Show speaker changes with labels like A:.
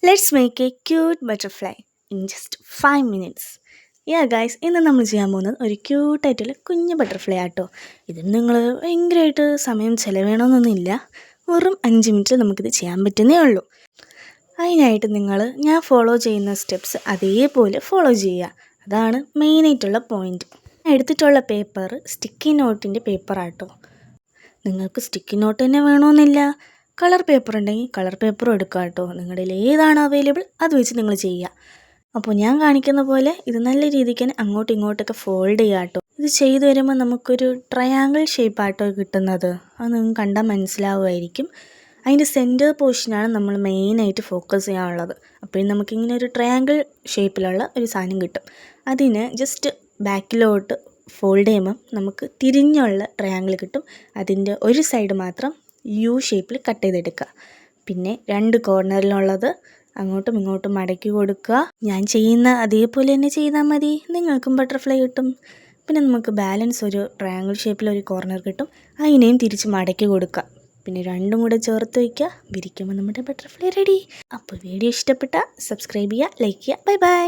A: Let's make a cute butterfly in just 5 minutes. Guys ഇന്ന് നമ്മൾ ചെയ്യാൻ പോകുന്നത് ഒരു ക്യൂട്ടായിട്ടുള്ള കുഞ്ഞ് ബട്ടർഫ്ലൈ ആട്ടോ. ഇതിന് നിങ്ങൾ ഭയങ്കരമായിട്ട് സമയം ചിലവേണമെന്നൊന്നുമില്ല. വെറും 5 മിനിറ്റിൽ നമുക്കിത് ചെയ്യാൻ പറ്റുന്നേ ഉള്ളൂ. അതിനായിട്ട് ഞാൻ ഫോളോ ചെയ്യുന്ന സ്റ്റെപ്സ് അതേപോലെ ഫോളോ ചെയ്യുക. അതാണ് മെയിനായിട്ടുള്ള പോയിൻറ്റ്. എടുത്തിട്ടുള്ള പേപ്പർ സ്റ്റിക്കി നോട്ടിൻ്റെ പേപ്പറാട്ടോ. നിങ്ങൾക്ക് സ്റ്റിക്കി നോട്ട് തന്നെ വേണമെന്നില്ല, കളർ പേപ്പർ ഉണ്ടെങ്കിൽ കളർ പേപ്പറും എടുക്കുക കേട്ടോ. നിങ്ങളുടെ ഏതാണ് അവൈലബിൾ അത് വെച്ച് നിങ്ങൾ ചെയ്യുക. അപ്പോൾ ഞാൻ കാണിക്കുന്ന പോലെ ഇത് നല്ല രീതിക്ക് തന്നെ അങ്ങോട്ടും ഇങ്ങോട്ടൊക്കെ ഫോൾഡ് ചെയ്യുക കേട്ടോ. ഇത് ചെയ്തു വരുമ്പോൾ നമുക്കൊരു ട്രയാങ്കിൾ ഷേപ്പായിട്ടോ കിട്ടുന്നത്. അത് നിങ്ങൾക്ക് കണ്ടാൽ മനസ്സിലാവുമായിരിക്കും. അതിൻ്റെ സെൻറ്റർ പോർഷനാണ് നമ്മൾ മെയിനായിട്ട് ഫോക്കസ് ചെയ്യാനുള്ളത്. അപ്പോഴും നമുക്കിങ്ങനെ ഒരു ട്രയാങ്കിൾ ഷേപ്പിലുള്ള ഒരു സാധനം കിട്ടും. അതിന് ജസ്റ്റ് ബാക്കിലോട്ട് ഫോൾഡ് ചെയ്യുമ്പം നമുക്ക് തിരിഞ്ഞുള്ള ട്രയാങ്കിൾ കിട്ടും. അതിൻ്റെ ഒരു സൈഡ് മാത്രം യു ഷേപ്പിൽ കട്ട് ചെയ്തെടുക്കുക. പിന്നെ 2 കോർണറിലുള്ളത് അങ്ങോട്ടും ഇങ്ങോട്ടും മടക്കി കൊടുക്കുക. ഞാൻ ചെയ്യുന്ന അതേപോലെ തന്നെ ചെയ്താൽ മതി, നിങ്ങൾക്കും ബട്ടർഫ്ലൈ കിട്ടും. പിന്നെ നമുക്ക് ബാലൻസ് ഒരു ട്രയാങ്കിൾ ഷേപ്പിലൊരു കോർണർ കിട്ടും, അതിനെയും തിരിച്ച് മടക്കി കൊടുക്കുക. പിന്നെ 2 കൂടെ ചേർത്ത് വയ്ക്കുക. വിരിക്കുമ്പോൾ നമ്മുടെ ബട്ടർഫ്ലൈ റെഡി. അപ്പോൾ വീഡിയോ ഇഷ്ടപ്പെട്ടാൽ സബ്സ്ക്രൈബ് ചെയ്യുക, ലൈക്ക് ചെയ്യുക. Bye bye.